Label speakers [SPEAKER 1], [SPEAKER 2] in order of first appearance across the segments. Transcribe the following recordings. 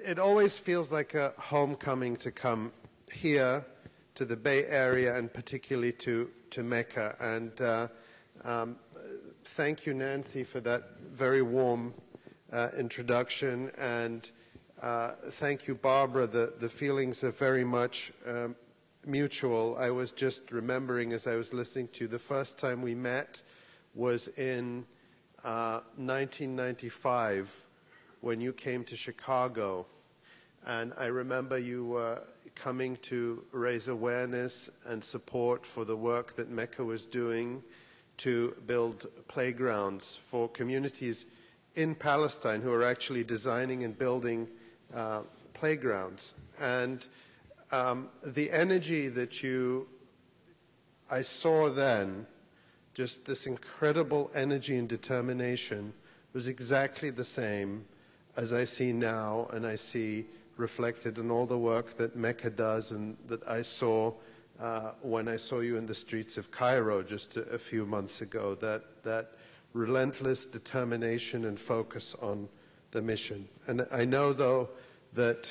[SPEAKER 1] it always feels like a homecoming to come here to the Bay Area and particularly to MECA. And thank you, Nancy, for that very warm introduction. And thank you, Barbara. The feelings are very much mutual. I was just remembering as I was listening to you, the first time we met was in 1995 when you came to Chicago. And I remember you coming to raise awareness and support for the work that MECA was doing to build playgrounds for communities in Palestine who are actually designing and building playgrounds. And the energy that I saw then, just this incredible energy and determination, was exactly the same as I see now, and I see reflected in all the work that MECA does and that I saw when I saw you in the streets of Cairo just a few months ago, that relentless determination and focus on the mission. And I know, though, that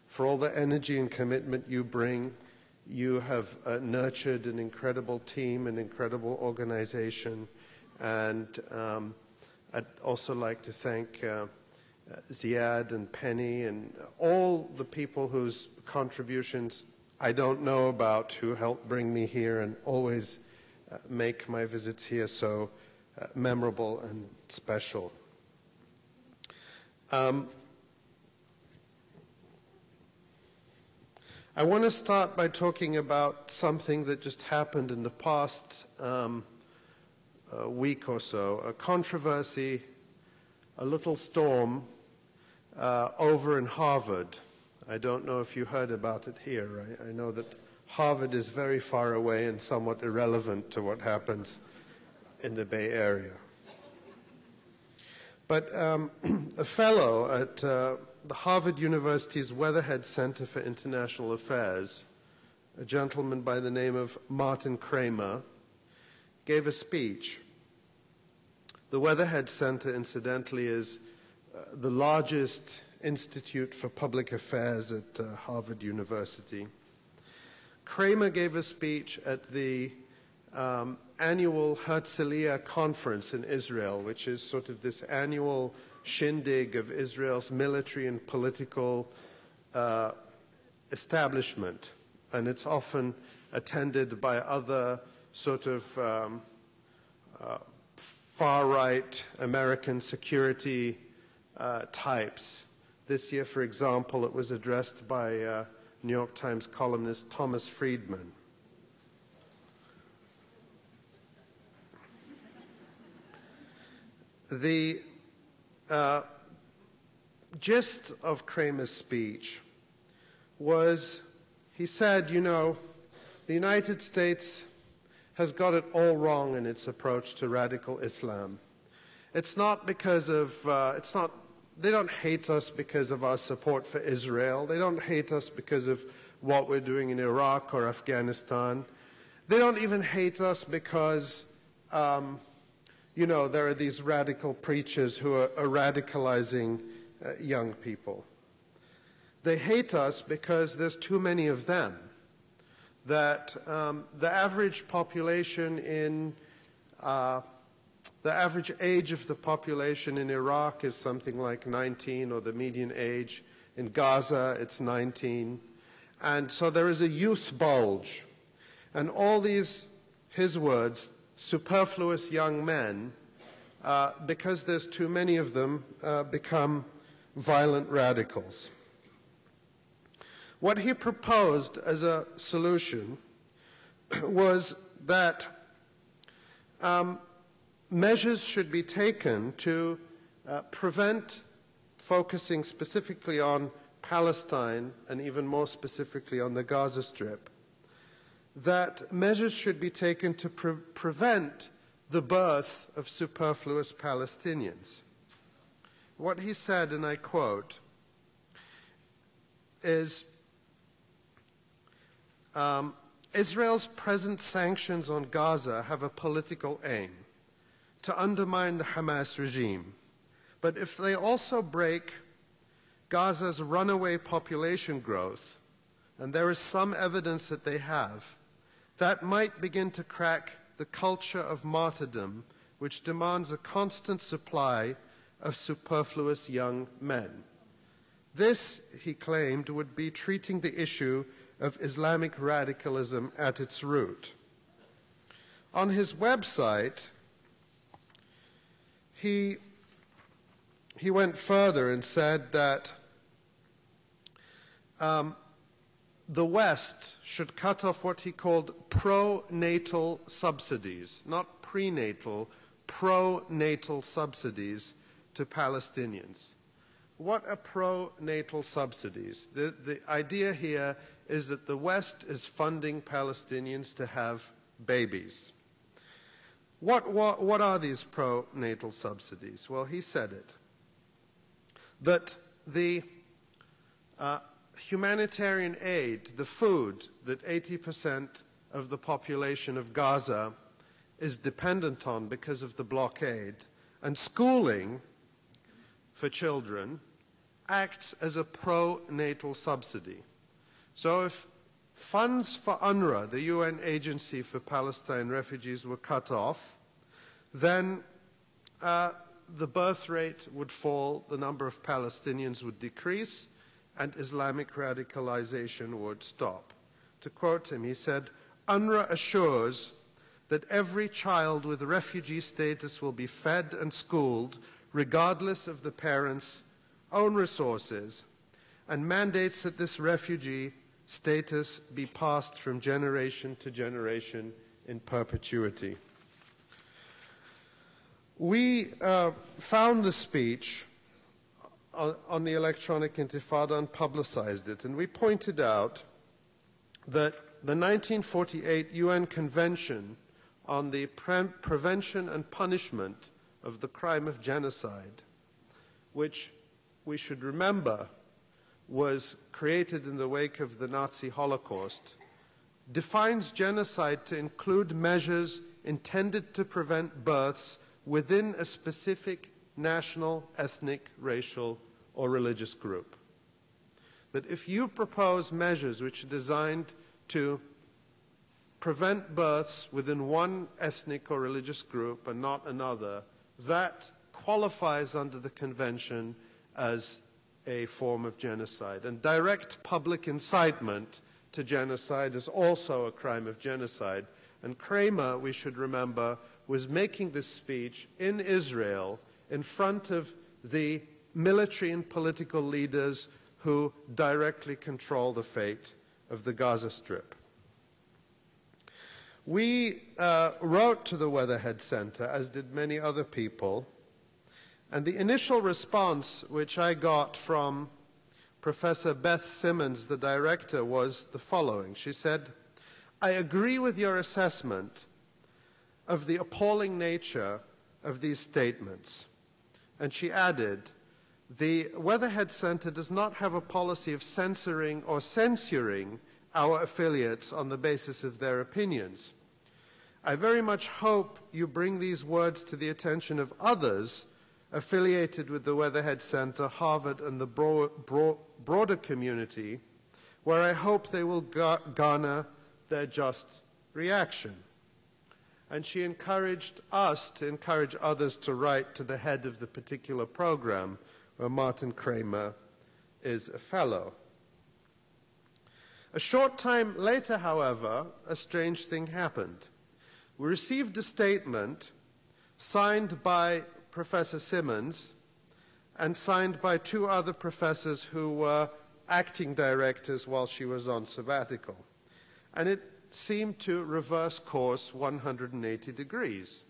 [SPEAKER 1] for all the energy and commitment you bring, you have nurtured an incredible team, an incredible organization, and I'd also like to thank Ziad and Penny and all the people whose contributions I don't know about, who helped bring me here and always make my visits here so memorable and special. I want to start by talking about something that just happened in the past week or so, a controversy, a little storm over in Harvard. I don't know if you heard about it here. I know that Harvard is very far away and somewhat irrelevant to what happens in the Bay Area. But a fellow at the Harvard University's Weatherhead Center for International Affairs, a gentleman by the name of Martin Kramer, gave a speech. The Weatherhead Center, incidentally, is the largest institute for public affairs at Harvard University. Kramer gave a speech at the annual Herzliya conference in Israel, which is sort of this annual shindig of Israel's military and political establishment. And it's often attended by other sort of far-right American security types. This year, for example, it was addressed by New York Times columnist Thomas Friedman. The gist of Kramer's speech was, he said, you know, the United States has got it all wrong in its approach to radical Islam. It's not because of, they don't hate us because of our support for Israel. They don't hate us because of what we're doing in Iraq or Afghanistan. They don't even hate us because, you know, there are these radical preachers who are radicalizing young people. They hate us because there's too many of them. That the average population in, the average age of the population in Iraq is something like 19, or the median age. In Gaza, it's 19. And so there is a youth bulge. And all these, his words, superfluous young men, because there's too many of them, become violent radicals. What he proposed as a solution was that measures should be taken to prevent focusing specifically on Palestine and even more specifically on the Gaza Strip, that measures should be taken to prevent the birth of superfluous Palestinians. What he said, and I quote, is, Israel's present sanctions on Gaza have a political aim, to undermine the Hamas regime. But if they also break Gaza's runaway population growth, and there is some evidence that they have, that might begin to crack the culture of martyrdom, which demands a constant supply of superfluous young men. This, he claimed, would be treating the issue of Islamic radicalism at its root. On his website, he went further and said that the West should cut off what he called pro-natal subsidies, not prenatal, pro-natal subsidies to Palestinians. What are pro-natal subsidies? The idea here is that the West is funding Palestinians to have babies. What are these pro-natal subsidies? Well, he said it. That the humanitarian aid, the food that 80% of the population of Gaza is dependent on because of the blockade, and schooling for children acts as a pro-natal subsidy. So if funds for UNRWA, the UN Agency for Palestine Refugees, were cut off, then the birth rate would fall, the number of Palestinians would decrease, and Islamic radicalization would stop. To quote him, he said, "UNRWA assures that every child with refugee status will be fed and schooled regardless of the parents' own resources, and mandates that this refugee status be passed from generation to generation in perpetuity." We found the speech on the electronic intifada and publicized it, and we pointed out that the 1948 UN Convention on the Prevention and Punishment of the Crime of Genocide, which we should remember was created in the wake of the Nazi Holocaust, defines genocide to include measures intended to prevent births within a specific national, ethnic, racial, or religious group. That if you propose measures which are designed to prevent births within one ethnic or religious group and not another, that qualifies under the convention as a form of genocide. And direct public incitement to genocide is also a crime of genocide. And Kramer, we should remember, was making this speech in Israel in front of the military and political leaders who directly control the fate of the Gaza Strip. We wrote to the Weatherhead Center, as did many other people, and the initial response which I got from Professor Beth Simmons, the director, was the following. She said, "I agree with your assessment of the appalling nature of these statements." And she added, "The Weatherhead Center does not have a policy of censoring or censuring our affiliates on the basis of their opinions. I very much hope you bring these words to the attention of others affiliated with the Weatherhead Center, Harvard, and the broader community, where I hope they will garner their just reaction." And she encouraged us to encourage others to write to the head of the particular program, where Martin Kramer is a fellow. A short time later, however, a strange thing happened. We received a statement signed by Professor Simmons and signed by two other professors who were acting directors while she was on sabbatical. And it seemed to reverse course 180 degrees.